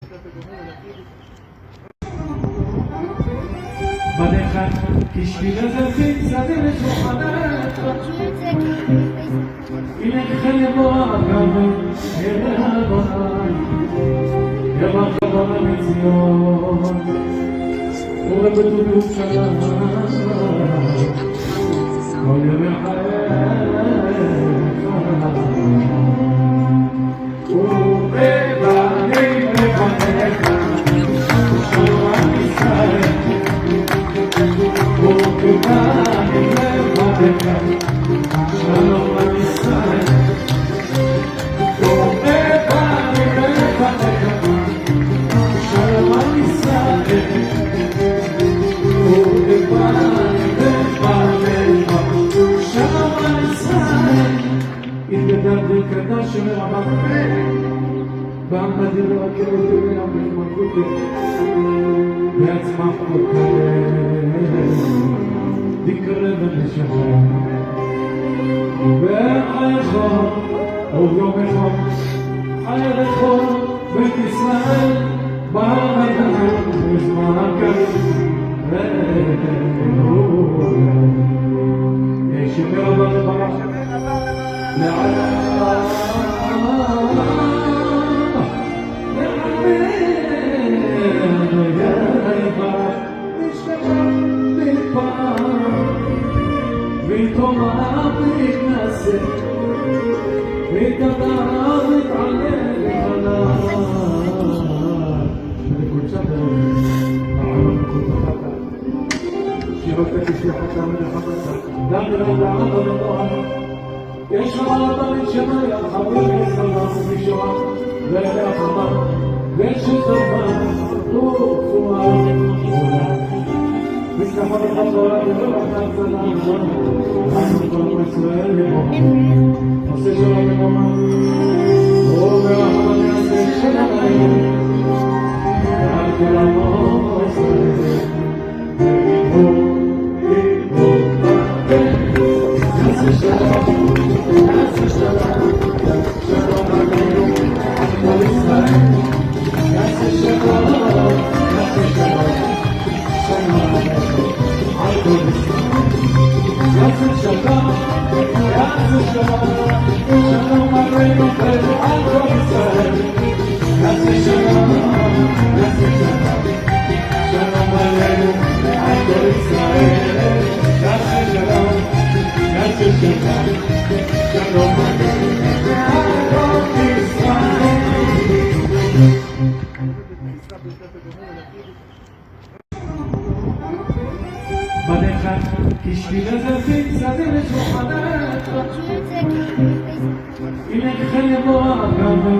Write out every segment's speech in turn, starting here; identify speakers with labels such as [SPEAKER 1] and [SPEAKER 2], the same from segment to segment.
[SPEAKER 1] בדרך כשבי לזרזים זרים לשולחנך הנה חלבו הגבי אל הבנאי יבח חבר מציון ובטובו שלם כל ימי חייך ובבנים לבניך שלום עם ישראל ובבנים לבניך שלום עם ישראל ובבנים לבניך שלום עם ישראל ובבנים לבניך שלום עם ישראל התגדל קדש מרמת בעמדי לרכבת ולעמד מלכותי בעצמך וכאלה תקרב ונשחרר וחייך וביומך חייך בית ישראל בעמדה בזמן קריב ישמר ברבך לעלה ויתומר ויתנסה ויתדע ויתעלה לחלל לכל שבר העולם לכל תחתה שירת כשליחתה מלחמתה דן לעם ולתואר יש חמלתה משמע יחבים יסלם ומשמע ולאחמה ושזרמה תופועה עולה ושכחת חזרה ולא חצנה אנחנו כל ישראל יבוא עושה שלום יבומה וברחמן יעשה שלום יבוא ועל כל עמו ישראל יבוא יעשה שלום יעשה שלום שלום עלינו כל ישראל יעשה שלום יעשה שלום שלום עלינו על כל ישראל יעשה שלום יעשה שלום שלום עלינו על כל ישראל יעשה שלום יעשה שלום שלום עלינו על כל ישראל יעשה שלום יעשה שלום שלום עלינו על כל ישראל בדרך כשבי לזרזים זרים לשולחנך הנה חלבו הגבי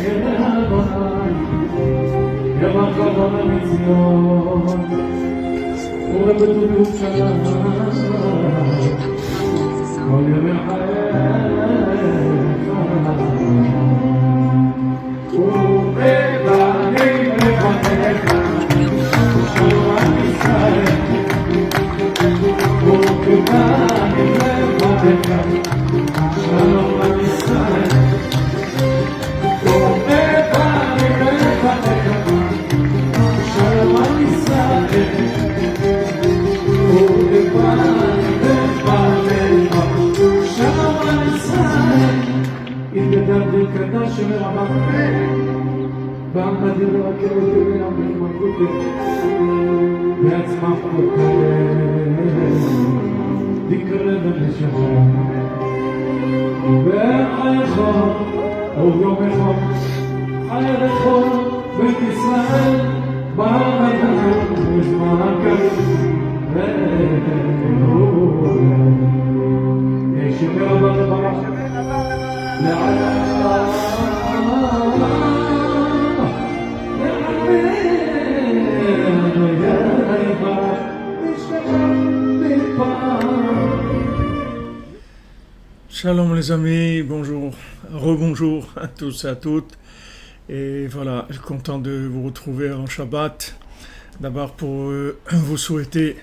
[SPEAKER 1] אל הבנאי יבח חבר מציון ובטובו שלם כל ימי חייך ובבנים לבניך שלום עם ישראל ובבנים לבניך שלום עם ישראל ובבנים לבניך שלום עם ישראל ובבנים לבניך שלום עם ישראל התגדל קדש מרמת בעמדי לרכבת ולעמד מלכותי בעצמך וכאלה תקרב ונשחרר וחייך וביומך חייך בית ישראל בעמדה בזמן קריב ישמר ברבך לעלה
[SPEAKER 2] Shalom les amis, bonjour, rebonjour à tous et à toutes. Et voilà, je suis content de vous retrouver en Shabbat. D'abord pour vous souhaiter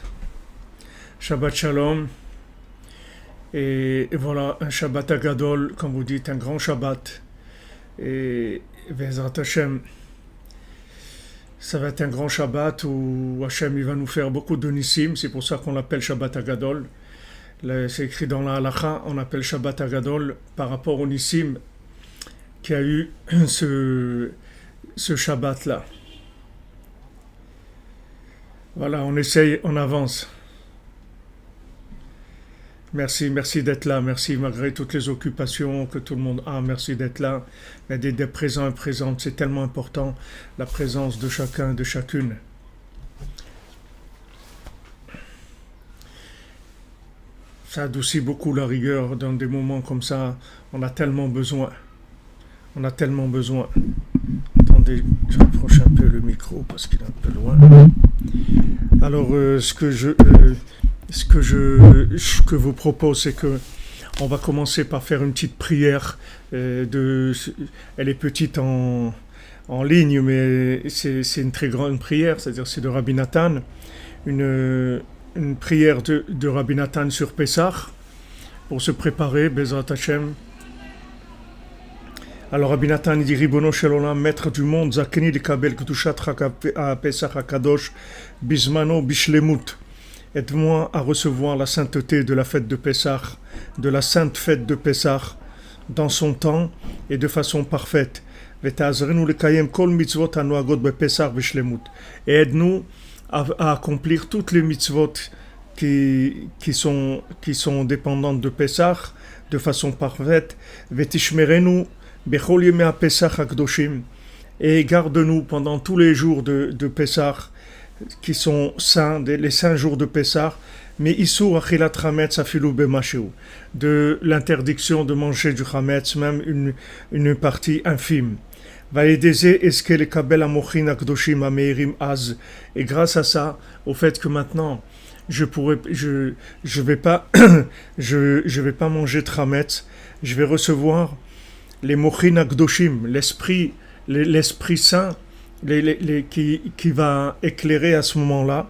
[SPEAKER 2] Shabbat Shalom. Et voilà, un Shabbat Agadol, comme vous dites, un grand Shabbat. Et Bezrat Hashem, Ça va être un grand Shabbat où Hachem il va nous faire beaucoup de Nissim. C'est pour ça qu'on l'appelle Shabbat Agadol. C'est écrit dans la Halacha, on appelle Shabbat Agadol par rapport au Nissim qui a eu ce Shabbat-là. Voilà, on essaye, on avance. Merci, merci d'être là. Merci malgré toutes les occupations que tout le monde a. Merci d'être là. Mais d'être présent et présente, c'est tellement important, la présence de chacun, de chacune. Ça adoucit beaucoup la rigueur dans des moments comme ça. On a tellement besoin. On a tellement besoin. Attendez, je rapproche un peu le micro parce qu'il est un peu loin. Alors, ce que vous propose, c'est que on va commencer par faire une petite prière. Elle est petite en ligne, mais c'est une très grande prière. C'est-à-dire, c'est de Rabbi Nathan, une prière de Rabbi Nathan sur Pessah pour se préparer, Bezrat Hashem. Alors Rabbi Nathan dit Ribono shel olam, maître du monde, Zakeni likabel kedushat chag Pesach hakadosh bismano bishlemut. Aide-moi à recevoir la sainteté de la fête de Pessah, de la sainte fête de Pessah, dans son temps et de façon parfaite. Veta'azrenu lekayem kol mitzvot hanoagot bepesach bishlemut. Et aide-nous à accomplir toutes les mitzvot qui sont dépendantes de Pessah de façon parfaite. Vetishmerenu bechol yemei Pesach hakdoshim. Et garde-nous pendant tous les jours de Pessah qui sont saints, les saints jours de Pessah, mais isur achilat chametz afilu b'mashu, de l'interdiction de manger du chametz, même une partie infime. Vaïdeze eske le kabel amochin akdoshim ameirim az. Et grâce à ça, au fait que maintenant je vais pas manger de chametz, je vais recevoir les mochin akdoshim, l'esprit saint, qui va éclairer à ce moment-là.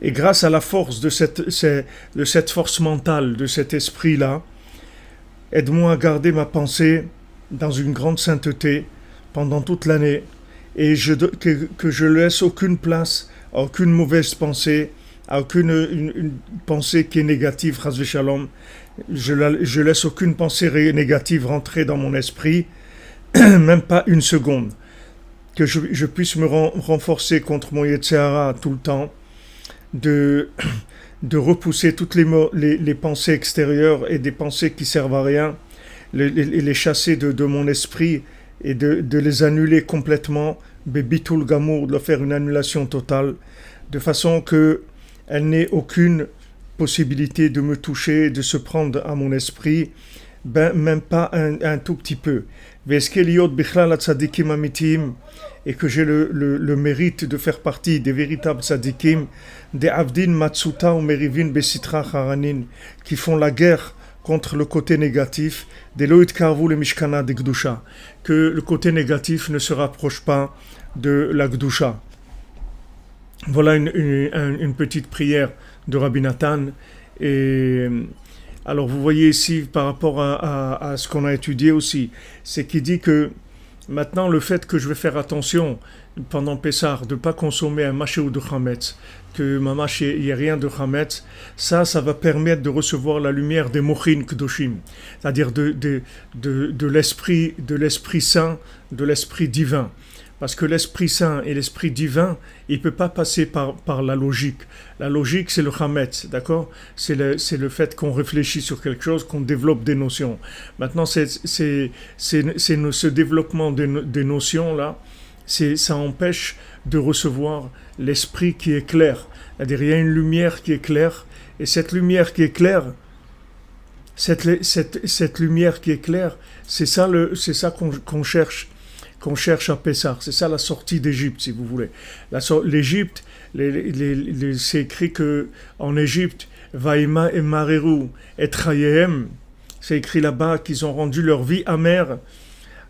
[SPEAKER 2] Et grâce à la force de cette force mentale, de cet esprit-là, aide-moi à garder ma pensée dans une grande sainteté pendant toute l'année, et que je laisse aucune place à aucune mauvaise pensée, à aucune une pensée qui est négative, chas v'shalom. Je laisse aucune pensée négative rentrer dans mon esprit, même pas une seconde. Que je puisse me renforcer contre mon Yetzirah tout le temps, de repousser toutes les pensées extérieures et des pensées qui servent à rien, les chasser de mon esprit et de les annuler complètement, bitul gamour, de leur faire une annulation totale, de façon que elle n'ait aucune possibilité de me toucher, de se prendre à mon esprit, même pas un tout petit peu. Et que j'ai le mérite de faire partie des véritables tzadikim, des avdin matsuta ou merivin besitra haranin, qui font la guerre contre le côté négatif, des loït karvu le mishkana de gdusha, que le côté négatif ne se rapproche pas de la gdusha. Voilà une petite prière de Rabbi Nathan. Et alors vous voyez ici par rapport à ce qu'on a étudié aussi, c'est qu'il dit que maintenant le fait que je vais faire attention pendant Pessah de ne pas consommer un mâché ou de chametz, que ma mâché il n'y a rien de chametz, ça va permettre de recevoir la lumière des mochin kdoshim, c'est-à-dire de l'esprit saint, de l'esprit divin. Parce que l'Esprit Saint et l'Esprit Divin, il ne peut pas passer par la logique. La logique, c'est le chametz, d'accord ? C'est le fait qu'on réfléchit sur quelque chose, qu'on développe des notions. Maintenant, ce développement des notions-là, ça empêche de recevoir l'Esprit qui est clair. C'est-à-dire, il y a une lumière qui est claire, et cette lumière qui est claire, cette lumière qui est claire, c'est ça qu'on cherche à Pessah. C'est ça la sortie d'Égypte, si vous voulez. L'Égypte, c'est écrit que en Égypte, Vaïma et Mareru et Trayehem, c'est écrit là-bas qu'ils ont rendu leur vie amère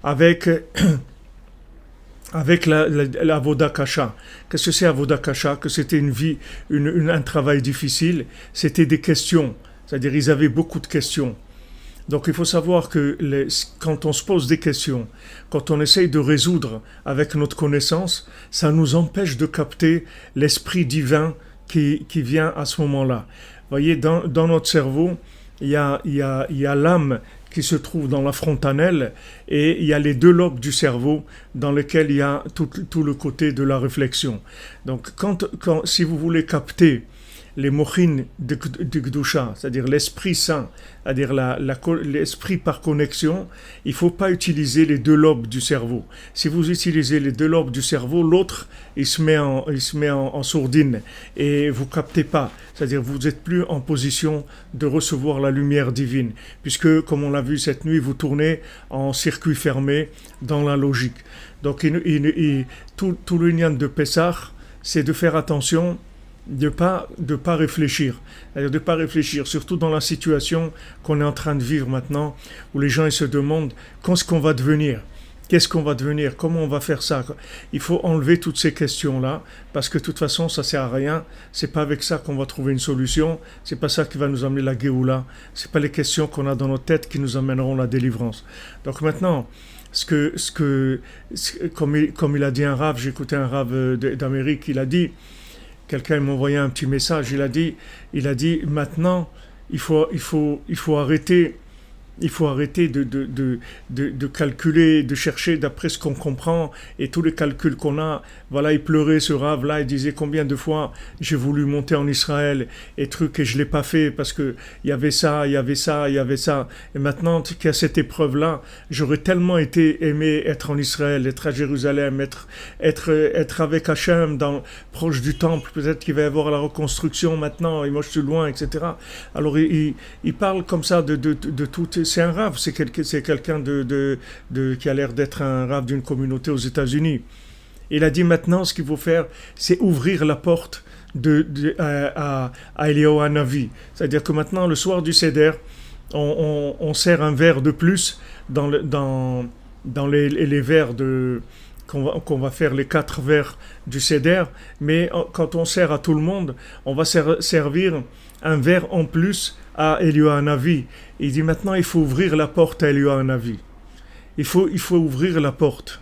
[SPEAKER 2] avec la Avoda Kasha. Qu'est-ce que c'est Avoda Kasha? Que c'était une vie, un travail difficile. C'était des questions. C'est-à-dire ils avaient beaucoup de questions. Donc il faut savoir que quand on se pose des questions, quand on essaye de résoudre avec notre connaissance, ça nous empêche de capter l'esprit divin qui vient à ce moment-là. Vous voyez, dans notre cerveau, il y a l'âme qui se trouve dans la frontanelle et il y a les deux lobes du cerveau dans lesquels il y a tout le côté de la réflexion. Donc si vous voulez capter les mochines du Gdusha, c'est-à-dire l'Esprit Saint, c'est-à-dire l'esprit par connexion, il ne faut pas utiliser les deux lobes du cerveau. Si vous utilisez les deux lobes du cerveau, l'autre, il se met en sourdine et vous ne captez pas. C'est-à-dire vous n'êtes plus en position de recevoir la lumière divine, puisque, comme on l'a vu cette nuit, vous tournez en circuit fermé dans la logique. Donc tout le lien de Pessah, c'est de faire attention de pas réfléchir, c'est-à-dire de pas réfléchir, surtout dans la situation qu'on est en train de vivre maintenant, où les gens ils se demandent qu'est-ce qu'on va devenir, comment on va faire ça. Il faut enlever toutes ces questions-là, parce que de toute façon ça sert à rien, c'est pas avec ça qu'on va trouver une solution, c'est pas ça qui va nous amener la Géoula, c'est pas les questions qu'on a dans nos têtes qui nous amèneront la délivrance. Donc maintenant, comme il a dit un rave, j'ai écouté un rave d'Amérique, il a dit, quelqu'un m'a envoyé un petit message, il a dit maintenant, il faut arrêter de calculer, de chercher d'après ce qu'on comprend et tous les calculs qu'on a. Voilà, il pleurait ce rave-là, il disait combien de fois j'ai voulu monter en Israël et je l'ai pas fait parce que il y avait ça. Et maintenant qu'il y a cette épreuve-là, j'aurais tellement aimé être en Israël, être à Jérusalem, être avec Hachem proche du temple. Peut-être qu'il va y avoir la reconstruction maintenant, et moi je suis loin, etc. Alors il parle comme ça de tout. C'est un rave, c'est quelqu'un qui a l'air d'être un rave d'une communauté aux États-Unis. Il a dit maintenant, ce qu'il faut faire, c'est ouvrir la porte à Eliyahu Hanavi. C'est-à-dire que maintenant, le soir du Seder, on sert un verre de plus dans les verres qu'on va faire les 4 verres du Seder, mais quand on sert à tout le monde, on va servir un verre en plus à Eliyahu Hanavi. Il dit maintenant il faut ouvrir la porte à Eliyahu Hanavi. Il faut ouvrir la porte.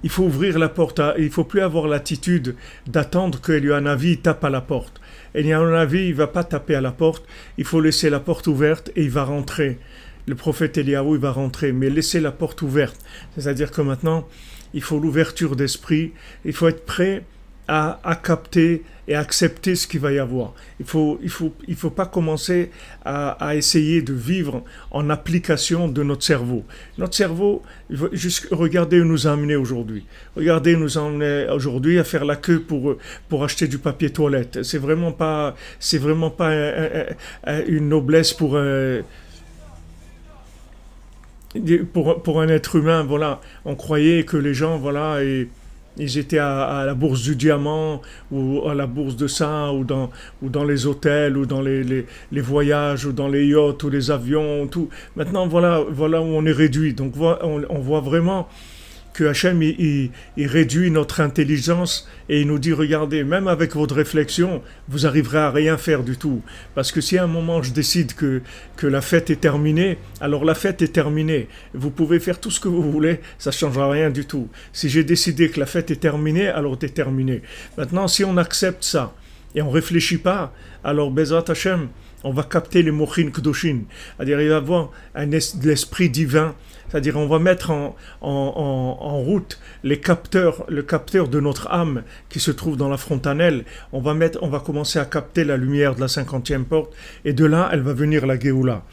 [SPEAKER 2] Il faut ouvrir la porte. Il ne faut plus avoir l'attitude d'attendre que Eliyahu Hanavi tape à la porte. Eliyahu Hanavi, il ne va pas taper à la porte. Il faut laisser la porte ouverte et il va rentrer. Le prophète Eliyahu, il va rentrer, mais laisser la porte ouverte. C'est-à-dire que maintenant, il faut l'ouverture d'esprit. Il faut être prêt à capter et accepter ce qu'il va y avoir. Il faut pas commencer à essayer de vivre en application de notre cerveau. Notre cerveau, juste regardez où nous a amené aujourd'hui. Regardez où nous a amené aujourd'hui à faire la queue pour acheter du papier toilette. C'est vraiment pas une noblesse pour un être humain. Voilà, on croyait que les gens, voilà, ils étaient à la bourse du diamant ou à la bourse de ça ou dans les hôtels ou dans les voyages ou dans les yachts ou les avions, tout. Maintenant, voilà où on est réduit. Donc on voit vraiment que Hachem il réduit notre intelligence et il nous dit regardez, même avec votre réflexion, vous arriverez à rien faire du tout. Parce que si à un moment je décide que la fête est terminée, alors la fête est terminée. Vous pouvez faire tout ce que vous voulez, ça ne changera rien du tout. Si j'ai décidé que la fête est terminée, alors c'est terminé. Maintenant, si on accepte ça et on ne réfléchit pas, alors Bezrat Hachem, on va capter les mochin kdoshin. C'est-à-dire il va y avoir l'esprit divin. C'est-à-dire on va mettre en route le capteur de notre âme qui se trouve dans la frontanelle. On va commencer à capter la lumière de la 50e porte et de là, elle va venir la Géoula.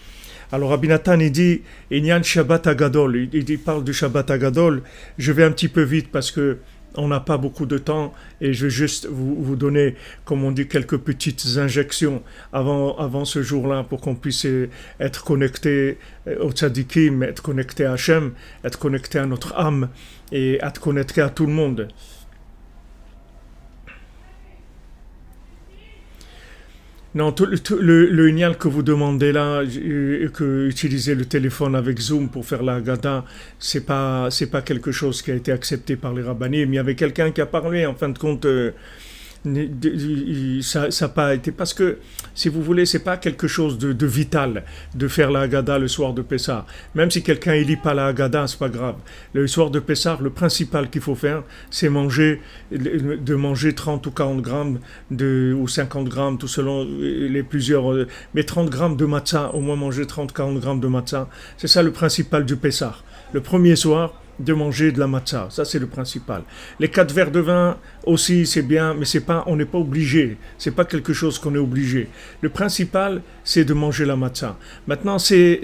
[SPEAKER 2] Alors Rabbi Nathan, il dit Inyan Shabbat Agadol. Il parle du Shabbat Agadol. Je vais un petit peu vite parce que on n'a pas beaucoup de temps et je vais juste vous donner, comme on dit, quelques petites injections avant ce jour-là pour qu'on puisse être connecté au tzadikim, être connecté à Hachem, être connecté à notre âme et être connecté à tout le monde. Non, le Inyal que vous demandez là, que utiliser le téléphone avec Zoom pour faire la Haggadah, c'est pas quelque chose qui a été accepté par les rabbanim. Il y avait quelqu'un qui a parlé, en fin de compte, ça n'a pas été, parce que si vous voulez, c'est pas quelque chose de vital de faire la Haggadah le soir de Pessah. Même si quelqu'un ne lit pas la Haggadah, c'est pas grave. Le soir de Pessah, le principal qu'il faut faire, c'est de manger 30 ou 40 grammes ou 50 grammes, tout selon les plusieurs, mais 30 grammes de matzah, au moins manger 30-40 grammes de matzah. C'est ça le principal du Pessah. Le premier soir, de manger de la matzah, ça c'est le principal. Les 4 verres de vin aussi c'est bien, mais on n'est pas obligé, c'est pas quelque chose qu'on est obligé. Le principal c'est de manger la matzah. Maintenant si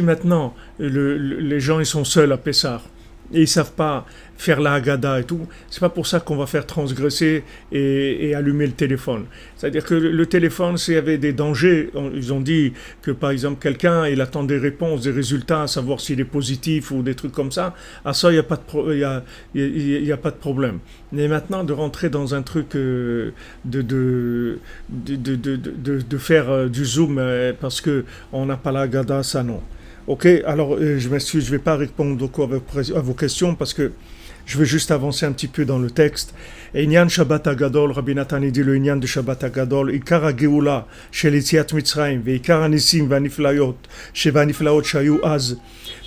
[SPEAKER 2] maintenant les gens ils sont seuls à Pessah et ils savent pas faire la Haggadah et tout, c'est pas pour ça qu'on va faire transgresser et allumer le téléphone. C'est-à-dire que le téléphone, s'il y avait des dangers, ils ont dit que par exemple quelqu'un, il attend des réponses, des résultats, à savoir s'il est positif ou des trucs comme ça, à ça il n'y a pas de problème. Mais maintenant de rentrer dans un truc de faire du zoom parce que on n'a pas la Haggadah, ça non. Ok, alors je m'excuse, je ne vais pas répondre à vos questions parce que je vais juste avancer un petit peu dans le texte. Inyan Shabbat Agadol, Rabbi Nathan dit le Inyan de Shabbat Agadol, Ikar HaGeula, Shel Yetziat Mitzrayim, Veikar HaNisim Vaniflayot, Shevaniflaot Shayu Az,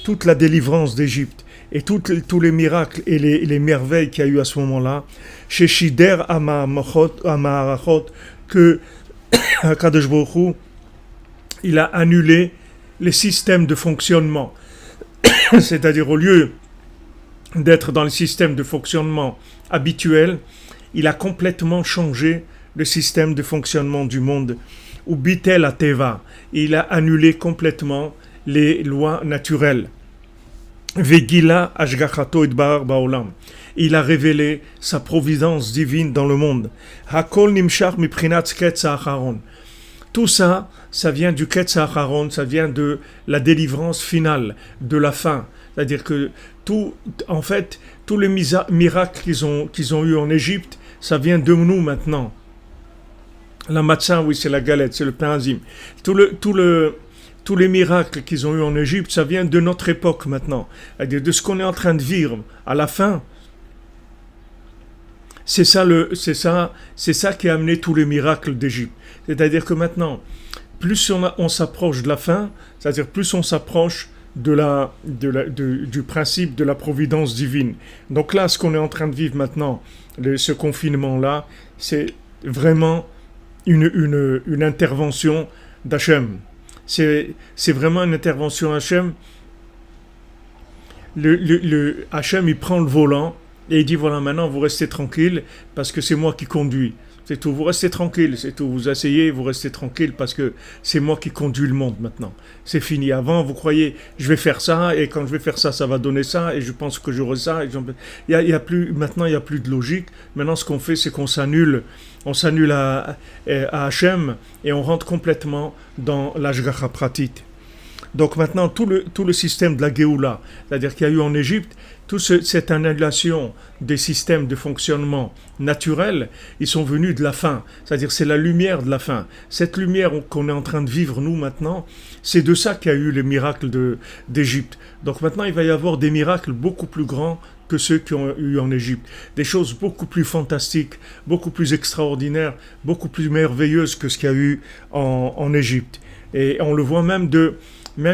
[SPEAKER 2] toute la délivrance d'Égypte et tous les miracles et les merveilles qu'il y a eu à ce moment-là, chez Shider Amarachot, que Kadosh Baruch Hu, il a annulé les systèmes de fonctionnement. C'est-à-dire au lieu d'être dans le système de fonctionnement habituel, il a complètement changé le système de fonctionnement du monde. Ou bitel ateva, il a annulé complètement les lois naturelles. Vegila ashgachato idbar baolam, il a révélé sa providence divine dans le monde. Hakol nimshach miprinat ketz haacharon. Tout ça, ça vient du Ketz Acharon, ça vient de la délivrance finale, de la fin. C'est-à-dire que tous les miracles qu'ils ont eu en Égypte, ça vient de nous maintenant. La matzah, oui, c'est la galette, c'est le pain azim. Tous les miracles qu'ils ont eu en Égypte, ça vient de notre époque maintenant. C'est-à-dire de ce qu'on est en train de vivre à la fin. C'est ça qui a amené tous les miracles d'Égypte. C'est-à-dire que maintenant, plus on s'approche de la fin, c'est-à-dire plus on s'approche du principe de la providence divine. Donc là, ce qu'on est en train de vivre maintenant, ce confinement-là, c'est vraiment une intervention d'Hachem. C'est vraiment une intervention d'Hachem. Hachem, il prend le volant et il dit, voilà, maintenant, vous restez tranquille parce que c'est moi qui conduis. C'est tout, vous restez tranquille, c'est tout. Vous asseyez, vous restez tranquille parce que c'est moi qui conduis le monde maintenant. C'est fini. Avant, vous croyez, je vais faire ça et quand je vais faire ça, ça va donner ça et je pense que j'aurai ça. Maintenant, il n'y a plus de logique. Maintenant, ce qu'on fait, c'est qu'on s'annule à Hachem et on rentre complètement dans l'Ashgacha Pratit. Donc maintenant, tout le système de la Géoula, c'est-à-dire qu'il y a eu en Égypte, toute cette annulation des systèmes de fonctionnement naturels, ils sont venus de la fin. C'est-à-dire c'est la lumière de la fin. Cette lumière qu'on est en train de vivre nous maintenant, c'est de ça qu'il y a eu les miracles d'Égypte. Donc maintenant, il va y avoir des miracles beaucoup plus grands que ceux qui ont eu en Égypte. Des choses beaucoup plus fantastiques, beaucoup plus extraordinaires, beaucoup plus merveilleuses que ce qu'il y a eu en Égypte. Et on le voit même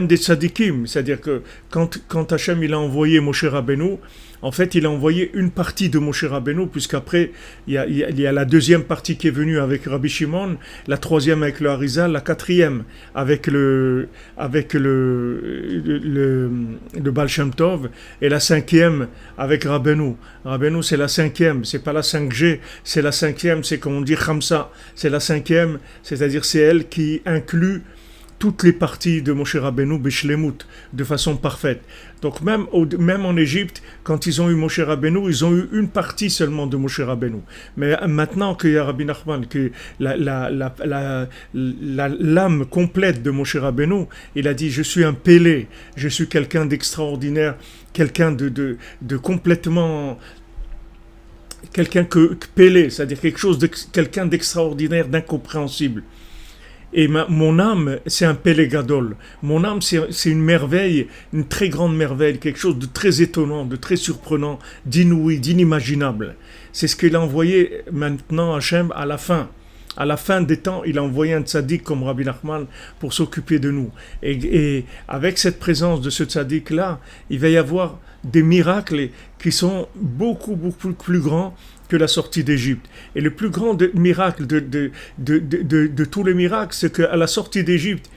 [SPEAKER 2] des tzadikim, c'est-à-dire que quand Hachem il a envoyé Moshe Rabbeinu, en fait il a envoyé une partie de Moshe Rabbeinu, puisqu'après il y a la deuxième partie qui est venue avec Rabbi Shimon, la troisième avec le Harizal, la quatrième avec le Baal Shem Tov, et la cinquième avec Rabbeinu. Rabbeinu c'est la cinquième, c'est pas la 5G, c'est la cinquième, c'est comme on dit Khamsa, c'est la cinquième, c'est-à-dire c'est elle qui inclut toutes les parties de Moshe Rabbeinu Beshlemut, de façon parfaite. Donc même en Égypte, quand ils ont eu Moshe Rabbeinu, ils ont eu une partie seulement de Moshe Rabbeinu. Mais maintenant qu'il y a Rabbi Nachman, que l'âme complète de Moshe Rabbeinu, il a dit, je suis un Pélé, je suis quelqu'un d'extraordinaire, quelqu'un de complètement... quelqu'un que Pélé, c'est-à-dire quelqu'un d'extraordinaire, d'incompréhensible. Et mon âme, c'est un pélégadol. Mon âme, c'est une merveille, une très grande merveille, quelque chose de très étonnant, de très surprenant, d'inouï, d'inimaginable. C'est ce qu'il a envoyé maintenant Hachem à la fin. À la fin des temps, il a envoyé un tzaddik comme Rabbi Nachman pour s'occuper de nous. Et avec cette présence de ce tzaddik-là, il va y avoir des miracles qui sont beaucoup, beaucoup plus grands que la sortie d'Égypte. Et le plus grand miracle de tous les miracles, c'est qu'à la sortie d'Égypte,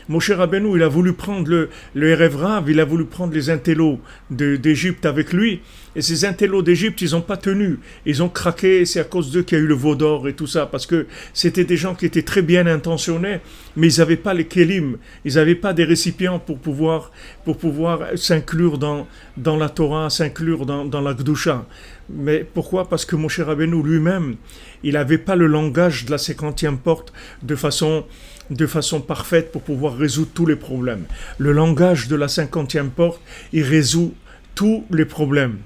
[SPEAKER 2] Moshe Rabbeinu, il a voulu prendre le Erev Rav, il a voulu prendre les intellos d'Égypte avec lui, et ces intellos d'Égypte, ils n'ont pas tenu, ils ont craqué, c'est à cause d'eux qu'il y a eu le veau d'or et tout ça, parce que c'était des gens qui étaient très bien intentionnés, mais ils n'avaient pas les kélim, ils n'avaient pas des récipients pour pouvoir s'inclure dans la Torah, s'inclure dans la Gdusha. Mais pourquoi? Parce que Moshe Rabbeinu lui-même, il n'avait pas le langage de la 50e porte de façon parfaite pour pouvoir résoudre tous les problèmes. Le langage de la 50e porte, il résout tous les problèmes.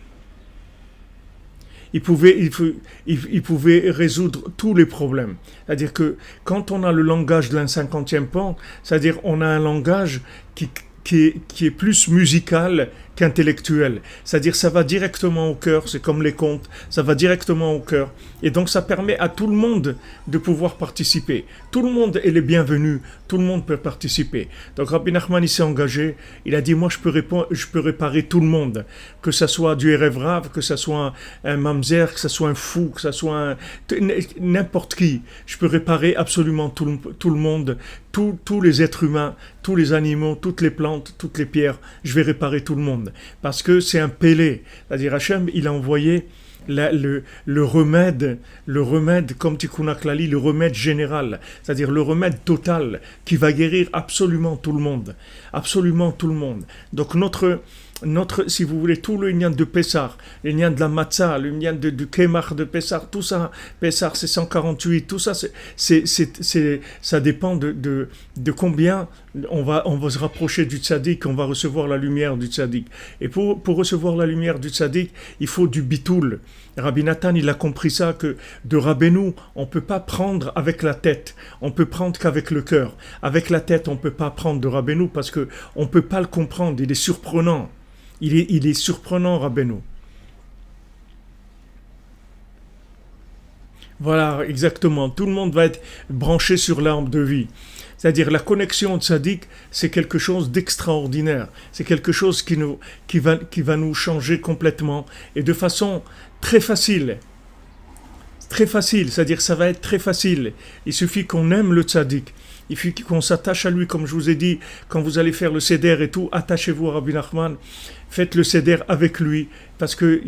[SPEAKER 2] Il pouvait résoudre tous les problèmes. C'est-à-dire que quand on a le langage de la 50e porte, c'est-à-dire on a un langage qui est plus musical qu'intellectuel. C'est-à-dire ça va directement au cœur, c'est comme les contes, ça va directement au cœur. Et donc ça permet à tout le monde de pouvoir participer. Tout le monde est le bienvenu, tout le monde peut participer. Donc Rabbi Nachman il s'est engagé, il a dit moi je peux réparer tout le monde, que ça soit du Erev Rav, que ça soit un mamzer, que ça soit un fou, que ça soit n'importe qui. Je peux réparer absolument tout le monde, tous les êtres humains, tous les animaux, toutes les plantes, toutes les pierres, je vais réparer tout le monde. Parce que c'est un pélé. C'est-à-dire Hachem, il a envoyé le remède comme Tikkun HaKlali, le remède général, c'est-à-dire le remède total qui va guérir absolument tout le monde. Absolument tout le monde. Donc notre, si vous voulez, tout le lien de Pessah, le lien de la matzah, le lien du Kemach de Pessah, tout ça, Pessah c'est 148, tout ça, ça dépend de combien on va se rapprocher du tzaddik, on va recevoir la lumière du tzaddik. Et pour recevoir la lumière du tzaddik, il faut du bitoul. Rabbi Nathan, il a compris ça, que de Rabbeinu, on ne peut pas prendre avec la tête, on peut prendre qu'avec le cœur. Avec la tête, on ne peut pas prendre de Rabbeinu parce qu'on ne peut pas le comprendre, il est surprenant. Il est surprenant, Rabbeinu. Voilà, exactement. Tout le monde va être branché sur l'arbre de vie. C'est-à-dire la connexion de tzaddik, c'est quelque chose d'extraordinaire. C'est quelque chose qui va nous changer complètement et de façon très facile. Très facile, c'est-à-dire ça va être très facile. Il suffit qu'on aime le tzaddik. Il suffit qu'on s'attache à lui, comme je vous ai dit, quand vous allez faire le seder et tout, attachez-vous à Rabbi Nachman, faites le seder avec lui, parce que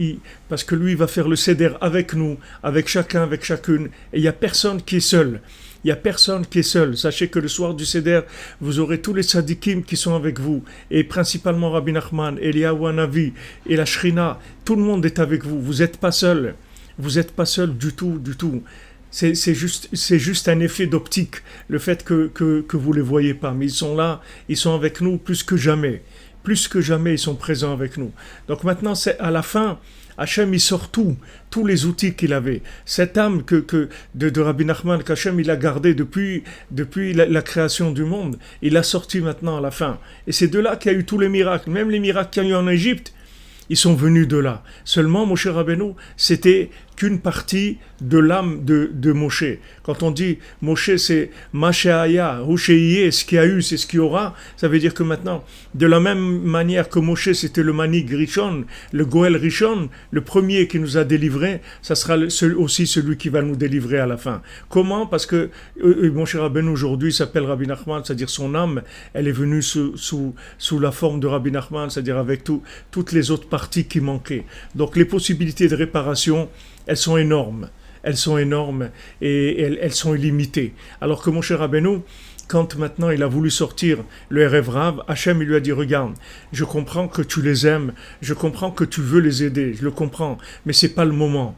[SPEAKER 2] lui va faire le seder avec nous, avec chacun, avec chacune, et il n'y a personne qui est seul. Il n'y a personne qui est seul. Sachez que le soir du Seder, vous aurez tous les tzadikim qui sont avec vous, et principalement Rabbi Nachman, Eliyahu Hanavi, et la Shrina, tout le monde est avec vous, vous n'êtes pas seul. Vous n'êtes pas seul du tout, du tout. C'est juste un effet d'optique, le fait que vous ne les voyez pas. Mais ils sont là, ils sont avec nous plus que jamais. Plus que jamais, ils sont présents avec nous. Donc maintenant, c'est à la fin, Hachem, il sort tous les outils qu'il avait. Cette âme de Rabbi Nachman, qu'Hachem, il a gardé depuis la création du monde, il l'a sorti maintenant à la fin. Et c'est de là qu'il y a eu tous les miracles. Même les miracles qu'il y a eu en Égypte, ils sont venus de là. Seulement, Moshe Rabbeinu, c'était qu'une partie de l'âme de Moshe. Quand on dit Moshe, c'est Mashéaya, Houchéié, ce qu'il y a eu, c'est ce qu'il y aura, ça veut dire que maintenant, de la même manière que Moshe, c'était le Manig Rishon, le Goël Rishon, le premier qui nous a délivrés, ça sera aussi celui qui va nous délivrer à la fin. Comment? Parce que Moshe Rabbeinu aujourd'hui s'appelle Rabbi Nachman, c'est-à-dire son âme, elle est venue sous la forme de Rabbi Nachman, c'est-à-dire avec toutes les autres parties qui manquaient. Donc les possibilités de réparation, elles sont énormes et elles sont illimitées. Alors que mon cher Rabbeinu, quand maintenant il a voulu sortir le Erev Rav, Hachem il lui a dit regarde, je comprends que tu les aimes, je comprends que tu veux les aider, je le comprends, mais c'est pas le moment.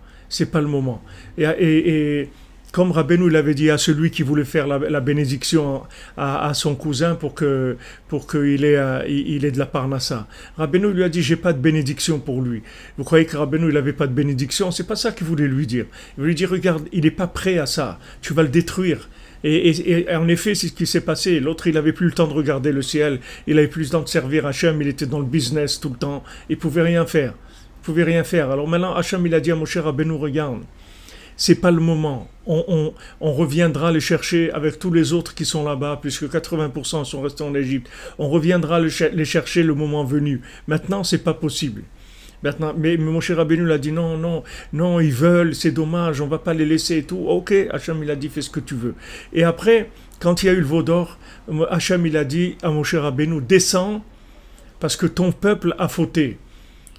[SPEAKER 2] Et comme Rabbeinu l'avait dit à celui qui voulait faire la bénédiction à son cousin pour qu'il ait de la parnassa. Rabbeinu lui a dit j'ai pas de bénédiction pour lui. Vous croyez que Rabbeinu il avait pas de bénédiction? C'est pas ça qu'il voulait lui dire. Il voulait lui dire regarde, il est pas prêt à ça. Tu vas le détruire. Et en effet, c'est ce qui s'est passé. L'autre, il avait plus le temps de regarder le ciel, il avait plus le temps de servir Hachem, il était dans le business tout le temps, il pouvait rien faire. Il pouvait rien faire. Alors maintenant, Hachem, il a dit à Moshe Rabbeinu, regarde, c'est pas le moment. On reviendra les chercher avec tous les autres qui sont là-bas, puisque 80% sont restés en Égypte. On reviendra les chercher le moment venu. Maintenant, c'est pas possible. Maintenant, mais Moshe Rabbeinu l'a dit non, non, non, ils veulent, c'est dommage, on va pas les laisser et tout. Ok, Hachem il a dit fais ce que tu veux. Et après, quand il y a eu le veau d'or, Hachem il a dit à Moshe Rabbeinu descends parce que ton peuple a fauté.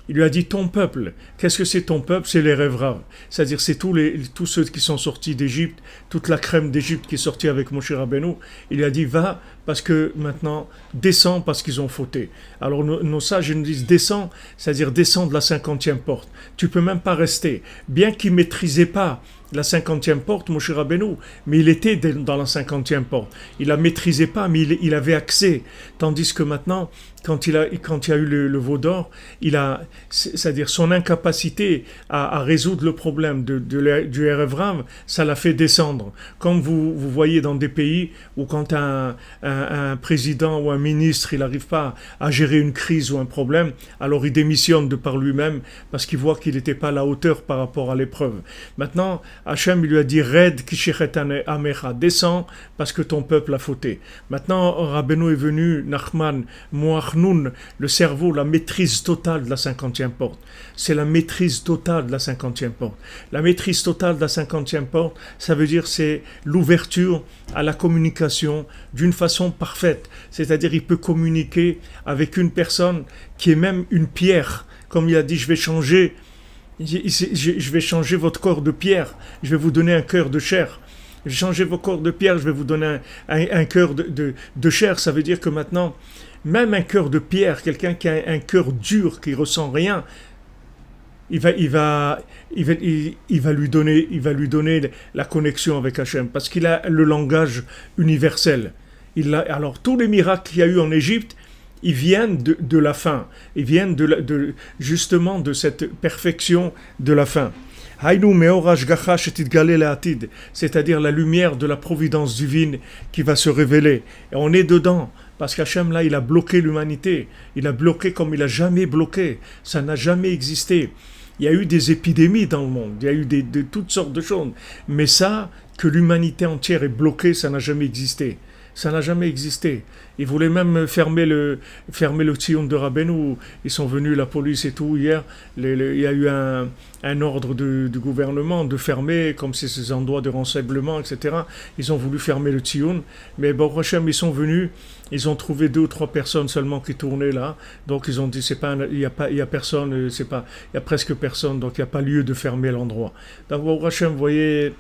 [SPEAKER 2] Il lui a dit ton peuple. Qu'est-ce que c'est ton peuple? C'est les rêveraves. C'est-à-dire c'est tous ceux qui sont sortis d'Égypte, toute la crème d'Égypte qui est sortie avec Moshe Rabbeinu. Il lui a dit va parce que maintenant descends parce qu'ils ont fauté. Alors nos sages nous disent descends, c'est-à-dire descends de la 50e porte. Tu peux même pas rester. Bien qu'il maîtrisait pas la 50e porte, Moshe Rabbeinu, mais il était dans la 50e porte. Il la maîtrisait pas, mais il avait accès. Tandis que maintenant, quand il y a eu le veau d'or, c'est-à-dire son incapacité à résoudre le problème du Erev Rav, ça l'a fait descendre. Comme vous voyez dans des pays où quand un président ou un ministre, il n'arrive pas à gérer une crise ou un problème, alors il démissionne de par lui-même parce qu'il voit qu'il n'était pas à la hauteur par rapport à l'épreuve. Maintenant, Hachem il lui a dit Red kishechet amecha, descends parce que ton peuple a fauté. Maintenant, Rabbeinu est venu, Nachman, Moachnoun, le cerveau, la maîtrise totale de la 50e porte. C'est la maîtrise totale de la 50e porte. La maîtrise totale de la 50e porte, ça veut dire c'est l'ouverture à la communication d'une façon parfaite. C'est-à-dire il peut communiquer avec une personne qui est même une pierre. Comme il a dit, je vais changer votre corps de pierre, je vais vous donner un cœur de chair. Je vais changer vos corps de pierre, je vais vous donner un cœur de chair. Ça veut dire que maintenant, même un cœur de pierre, quelqu'un qui a un cœur dur, qui ressent rien, il va lui donner la connexion avec Hachem, parce qu'il a le langage universel. Alors tous les miracles qu'il y a eu en Égypte, ils viennent de la fin, ils viennent justement de cette perfection de la fin. C'est-à-dire la lumière de la providence divine qui va se révéler. Et on est dedans, parce qu'Hachem là, il a bloqué l'humanité. Il a bloqué comme il n'a jamais bloqué. Ça n'a jamais existé. Il y a eu des épidémies dans le monde, il y a eu de toutes sortes de choses. Mais ça, que l'humanité entière est bloquée, ça n'a jamais existé. Ça n'a jamais existé. Ils voulaient même fermer le Tzion de Rabbeinu. Ils sont venus, la police et tout, hier. Il y a eu un ordre du gouvernement de fermer, comme c'est ces endroits de renseignement, etc. Ils ont voulu fermer le Tzion. Mais Baruch Hashem, ils sont venus. Ils ont trouvé 2 ou 3 personnes seulement qui tournaient là. Donc ils ont dit, il y a personne, il y a presque personne. Donc il n'y a pas lieu de fermer l'endroit. Donc Baruch Hashem, vous voyez...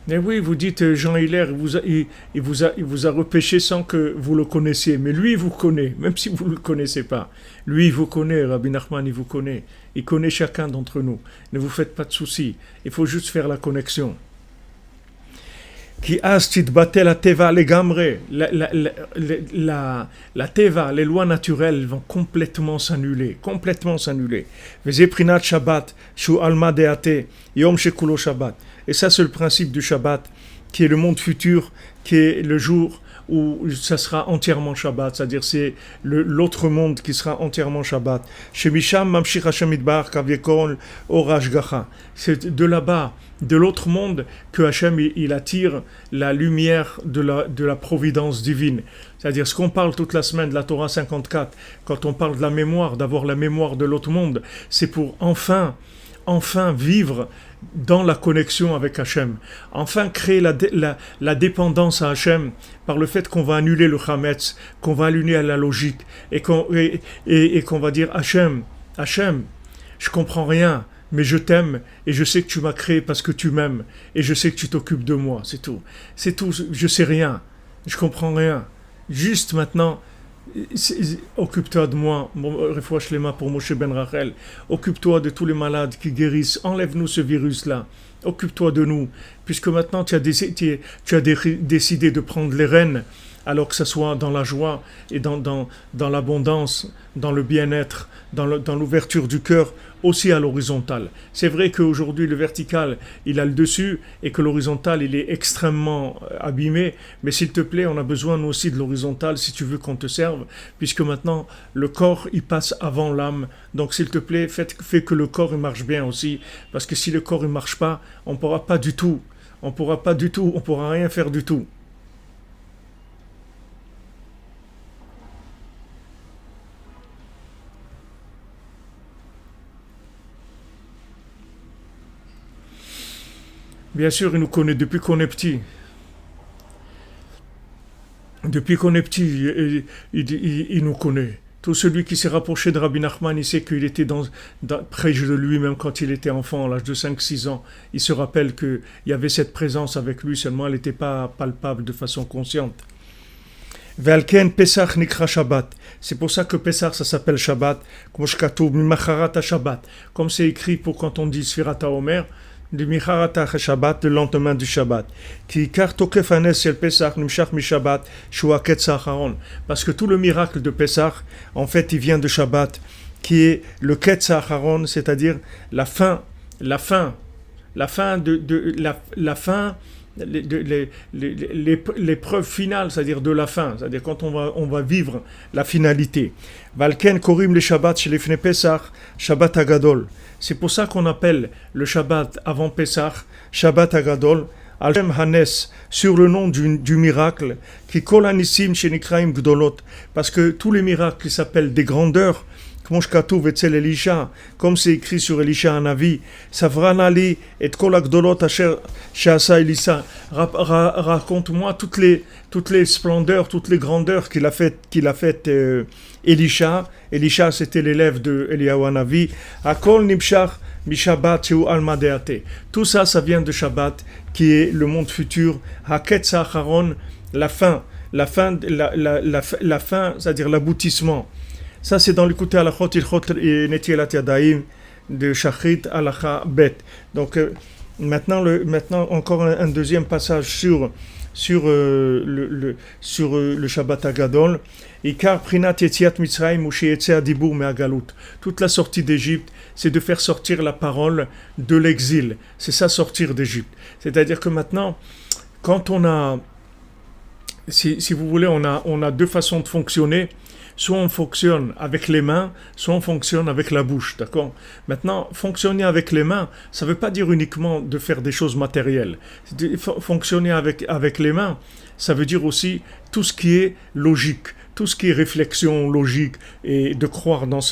[SPEAKER 2] Mais oui, vous dites Jean Hiller, il vous a repêché sans que vous le connaissiez. Mais lui, il vous connaît, même si vous ne le connaissez pas. Lui, il vous connaît, Rabbi Nachman, il vous connaît. Il connaît chacun d'entre nous. Ne vous faites pas de soucis. Il faut juste faire la connexion. Qui la teva legamre, la teva, les lois naturelles vont complètement s'annuler. Vezeprinat Shabbat, shu alma deate, yom shekulo Shabbat. Et ça, c'est le principe du Shabbat, qui est le monde futur, qui est le jour où ça sera entièrement Shabbat, c'est-à-dire c'est l'autre monde qui sera entièrement Shabbat. Shemisham mamshich Hashem idbar kavyekol orash gacha. C'est de là-bas, de l'autre monde, que Hashem il attire la lumière de la providence divine. C'est-à-dire ce qu'on parle toute la semaine de la Torah 54, quand on parle de la mémoire, d'avoir la mémoire de l'autre monde, c'est pour enfin vivre dans la connexion avec Hachem, enfin créer la dépendance à Hachem par le fait qu'on va annuler le Chametz, qu'on va annuler la logique et qu'on va dire Hachem, je comprends rien, mais je t'aime et je sais que tu m'as créé parce que tu m'aimes et je sais que tu t'occupes de moi, c'est tout, je sais rien, je comprends rien, juste maintenant occupe-toi de moi, refouach lema pour Moshe ben Rachel, occupe-toi de tous les malades qui guérissent, enlève-nous ce virus-là, occupe-toi de nous, puisque maintenant tu as décidé de prendre les rênes alors que ce soit dans la joie et dans l'abondance, dans le bien-être, dans l'ouverture du cœur, aussi à l'horizontale. C'est vrai qu'aujourd'hui le vertical il a le dessus et que l'horizontal il est extrêmement abîmé, mais s'il te plaît on a besoin nous aussi de l'horizontal si tu veux qu'on te serve, puisque maintenant le corps il passe avant l'âme, donc s'il te plaît fais que le corps il marche bien aussi, parce que si le corps il marche pas, on pourra rien faire du tout. Bien sûr, il nous connaît depuis qu'on est petit. Depuis qu'on est petit, il nous connaît. Tout celui qui s'est rapproché de Rabbi Nachman, il sait qu'il était près de lui, même quand il était enfant, à l'âge de 5-6 ans. Il se rappelle qu'il y avait cette présence avec lui, seulement elle n'était pas palpable de façon consciente. Ve'alken Pesach nikra Shabbat. C'est pour ça que Pesach, ça s'appelle Shabbat. Comme c'est écrit pour quand on dit Sfirat HaOmer, du Micharata Shabbat, le lendemain du Shabbat. Parce que tout le miracle de Pesach, en fait, il vient de Shabbat, qui est le Ketz Acharon, c'est-à-dire la fin, l'épreuve finale, c'est-à-dire de la fin, c'est-à-dire quand on va vivre la finalité. Valken Korim le Shabbat chez les Fnei Pesach, Shabbat Agadol. C'est pour ça qu'on appelle le Shabbat avant Pesach, Shabbat Agadol, Al-Shem Hanes, sur le nom du miracle, qui Kol Anissim chez Nikraim Gdolot, parce que tous les miracles qui s'appellent des grandeurs, comme c'est écrit sur Elisha Hanavi, Savranali et Kol Agdolot Asher Shasa Elisa, raconte-moi toutes les splendeurs, toutes les grandeurs qu'il a faites Elisha. Elisha c'était l'élève de Eliyahu Hanavi. Akol Nibshach Mishabbat Sheu Alma Deate. Tout ça, ça vient de Shabbat, qui est le monde futur. Haketz Acharon, la fin, c'est-à-dire l'aboutissement. Ça, c'est dans l'écouter Alachot Ilchot et Netielat Yadayim de Shachrit Alacha Bet. Donc, maintenant, encore un deuxième passage sur le Shabbat Agadol. Ikar Prinat Yetziat Mitzrayim ou Sheyetze Adibur Me'agalut. Toute la sortie d'Égypte, c'est de faire sortir la parole de l'exil. C'est ça, sortir d'Égypte. C'est-à-dire que maintenant, quand on a, si vous voulez, on a deux façons de fonctionner. Soit on fonctionne avec les mains, soit on fonctionne avec la bouche, d'accord ? Maintenant, fonctionner avec les mains, ça ne veut pas dire uniquement de faire des choses matérielles. Fonctionner avec les mains, ça veut dire aussi tout ce qui est logique, tout ce qui est réflexion logique et de croire dans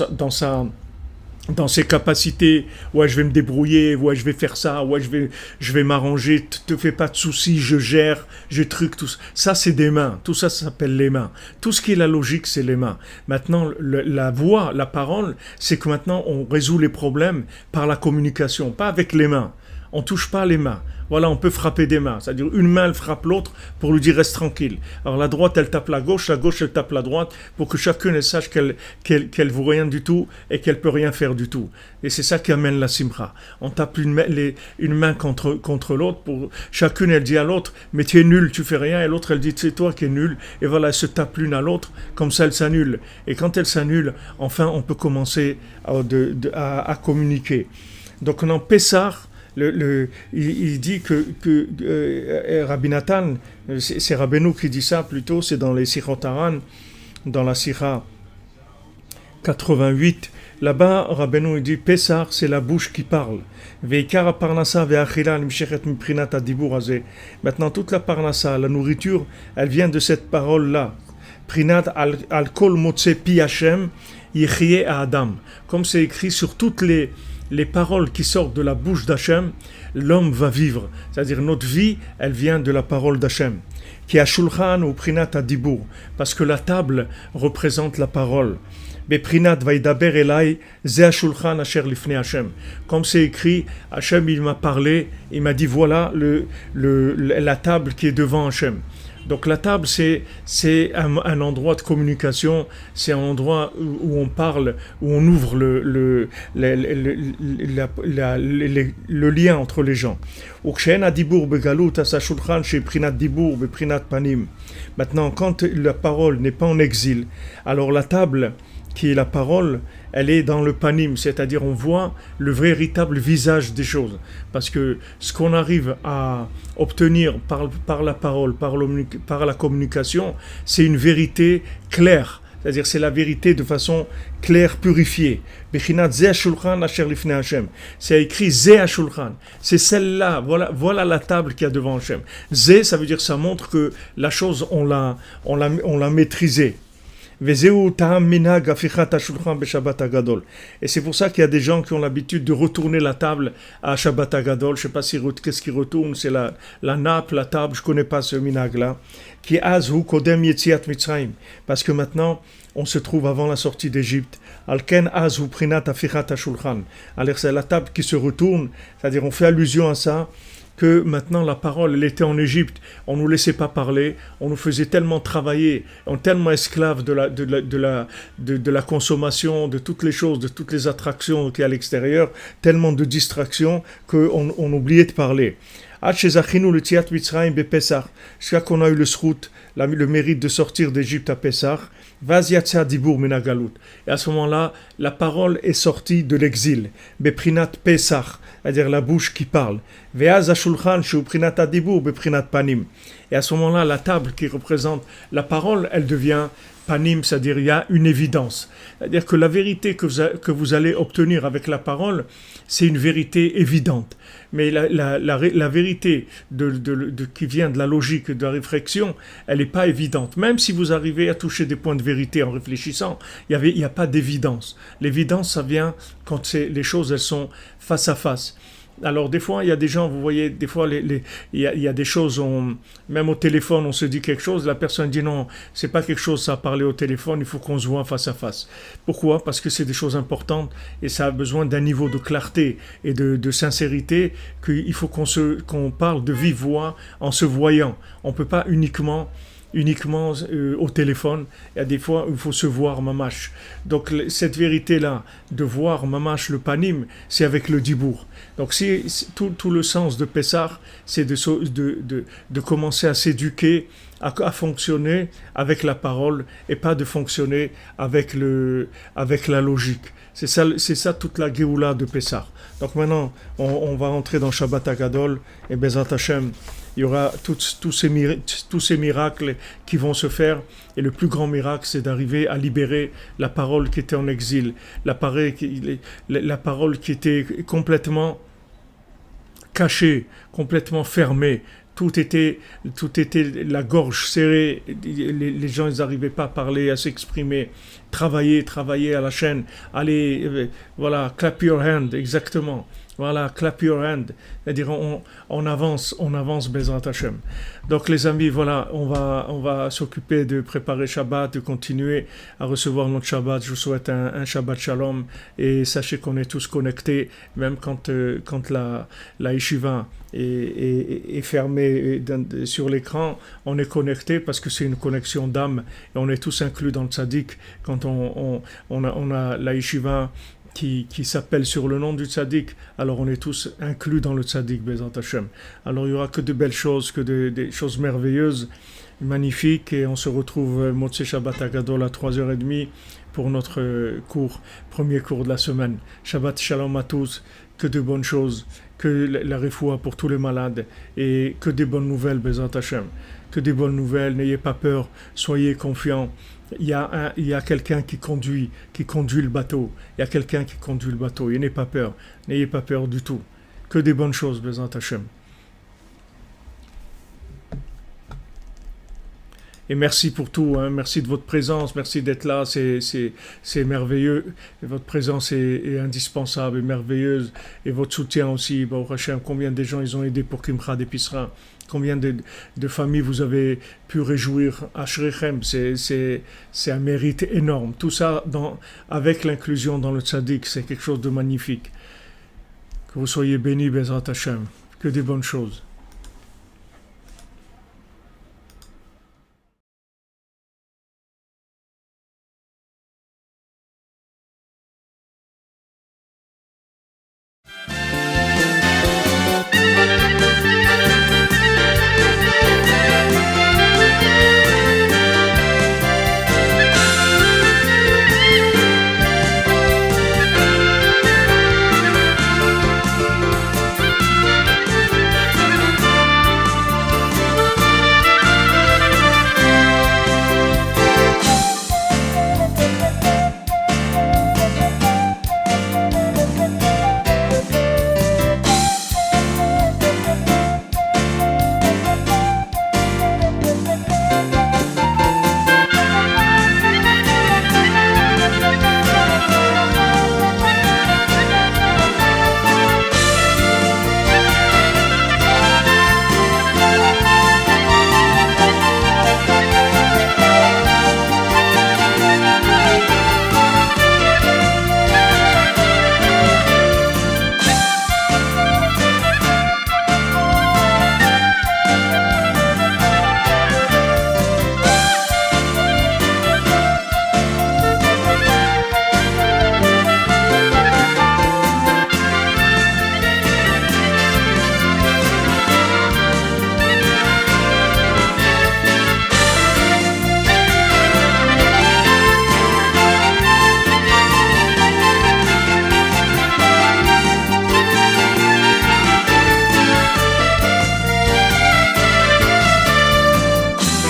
[SPEAKER 2] ses capacités. Ouais, je vais me débrouiller, ouais, je vais faire ça, ouais, je vais m'arranger, te fais pas de soucis, je gère, je truc, tout ça. Ça, c'est des mains, tout ça, ça s'appelle les mains. Tout ce qui est la logique, c'est les mains. Maintenant, la voix, la parole, c'est que maintenant, on résout les problèmes par la communication, pas avec les mains. On touche pas les mains. Voilà, on peut frapper des mains. C'est-à-dire, une main, elle frappe l'autre pour lui dire reste tranquille. Alors, la droite, elle tape la gauche, elle tape la droite, pour que chacune, elle sache qu'elle vaut rien du tout et qu'elle peut rien faire du tout. Et c'est ça qui amène la simcha. On tape une main contre l'autre, pour chacune, elle dit à l'autre, mais tu es nul, tu fais rien, et l'autre, elle dit, c'est toi qui es nul. Et voilà, elle se tape l'une à l'autre, comme ça, elle s'annule. Et quand elle s'annule, enfin, on peut commencer à communiquer. Donc, on en Pessah, il dit que Rabbi Nathan, c'est Rabbeinu qui dit ça plutôt, c'est dans les Sichot Haran, dans la Sicha 88. Là-bas, Rabbeinu dit Pessah, c'est la bouche qui parle. Maintenant, toute la parnassa, la nourriture, elle vient de cette parole-là. Prinat al kol motze pi Hashem yichye Adam. Comme c'est écrit sur toutes les paroles qui sortent de la bouche d'Hachem, l'homme va vivre. C'est-à-dire notre vie, elle vient de la parole d'Hachem. Qui a shulchan ou prinat adibur, parce que la table représente la parole. Beprinat vaidaber elai ze shulchan asher lifnei Hachem. Comme c'est écrit, Hachem il m'a parlé, il m'a dit voilà la table qui est devant Hachem. Donc la table, c'est un endroit de communication, c'est un endroit où on parle, où on ouvre le lien entre les gens. Maintenant, quand la parole n'est pas en exil, alors la table, qui est la parole, elle est dans le panim, c'est-à-dire on voit le véritable visage des choses. Parce que ce qu'on arrive à obtenir par la parole, par la communication, c'est une vérité claire. C'est-à-dire c'est la vérité de façon claire, purifiée. C'est écrit Zé Hashulchan. C'est celle-là, voilà la table qu'il y a devant Hachem. Zé, ça veut dire ça montre que la chose, on l'a maîtrisée. Et c'est pour ça qu'il y a des gens qui ont l'habitude de retourner la table à Shabbat Hagadol. Je ne sais pas qu'est-ce qui retourne, c'est la nappe, la table, je ne connais pas ce minag-là. Qui azhu kodem yetziat mitzrayim. Parce que maintenant, on se trouve avant la sortie d'Égypte. Alken azhu prinat afichat hashulchan. Alors c'est la table qui se retourne, c'est-à-dire on fait allusion à ça, que maintenant la parole, elle était en Égypte, on ne nous laissait pas parler, on nous faisait tellement travailler, on était tellement esclaves de la consommation, de toutes les choses, de toutes les attractions qui y a à l'extérieur, tellement de distractions qu'on oubliait de parler. Jusqu'à qu'on a eu le srout, le mérite de sortir d'Égypte à Pessah, et à ce moment-là, la parole est sortie de l'exil. Beprinat Pesach, c'est-à-dire la bouche qui parle. Et à ce moment-là, la table qui représente la parole, elle devient panim, c'est-à-dire il y a une évidence. C'est-à-dire que la vérité que vous allez obtenir avec la parole, c'est une vérité évidente. Mais la vérité qui vient de la logique, de la réflexion, elle n'est pas évidente. Même si vous arrivez à toucher des points de vérité en réfléchissant, il n'y a pas d'évidence. L'évidence, ça vient quand les choses elles sont face à face. Alors des fois, il y a des gens, vous voyez, des fois, il y a des choses, même au téléphone, on se dit quelque chose, la personne dit non, c'est pas quelque chose, ça à parler au téléphone, il faut qu'on se voit face à face. Pourquoi ? Parce que c'est des choses importantes et ça a besoin d'un niveau de clarté et de sincérité qu'il faut qu'on parle de vive voix en se voyant. On peut pas uniquement au téléphone. Il y a des fois où il faut se voir mamash. Donc cette vérité-là, de voir mamash le panim, c'est avec le dibour. Donc tout le sens de Pessah, c'est de commencer à s'éduquer, à fonctionner avec la parole et pas de fonctionner avec la logique. C'est ça toute la Géoula de Pessah. Donc maintenant, on va entrer dans Shabbat Hagadol et Bezrat Hashem. Il y aura tous ces miracles qui vont se faire. Et le plus grand miracle, c'est d'arriver à libérer la parole qui était en exil. La parole qui était complètement cachée, complètement fermée. Tout était la gorge serrée. Les gens, ils n'arrivaient pas à parler, à s'exprimer. Travailler à la chaîne. Allez, voilà, clap your hand, exactement. Voilà, clap your hand, c'est-à-dire on avance, Bezrat Hashem. Donc les amis, voilà, on va s'occuper de préparer Shabbat, de continuer à recevoir notre Shabbat. Je vous souhaite un Shabbat Shalom et sachez qu'on est tous connectés, même quand la yeshiva est fermée sur l'écran, on est connecté parce que c'est une connexion d'âme et on est tous inclus dans le tzaddik quand on a la yeshiva qui s'appelle sur le nom du tzaddik, alors on est tous inclus dans le tzaddik, Bezrat Hashem. Alors il n'y aura que de belles choses, que des choses merveilleuses, magnifiques, et on se retrouve Motzei Shabbat Hagadol à 3h30 pour notre premier cours de la semaine. Shabbat Shalom à tous, que de bonnes choses, que la refoua pour tous les malades, et que des bonnes nouvelles, Bezrat Hashem. Que des bonnes nouvelles, n'ayez pas peur, soyez confiants. Il y a quelqu'un qui conduit le bateau. Il y a quelqu'un qui conduit le bateau. Et n'ayez pas peur du tout. Que des bonnes choses, Bezrat Hashem. Et merci pour tout, hein. Merci de votre présence, merci d'être là, c'est merveilleux. Et votre présence est indispensable et merveilleuse. Et votre soutien aussi, Baruch Hashem. Combien de gens ils ont aidé pour Kimcha d'Episra. Combien de familles vous avez pu réjouir. Ashrechem, c'est un mérite énorme. Tout ça avec l'inclusion dans le tzaddik, c'est quelque chose de magnifique. Que vous soyez bénis, Bezrat Hashem. Que des bonnes choses.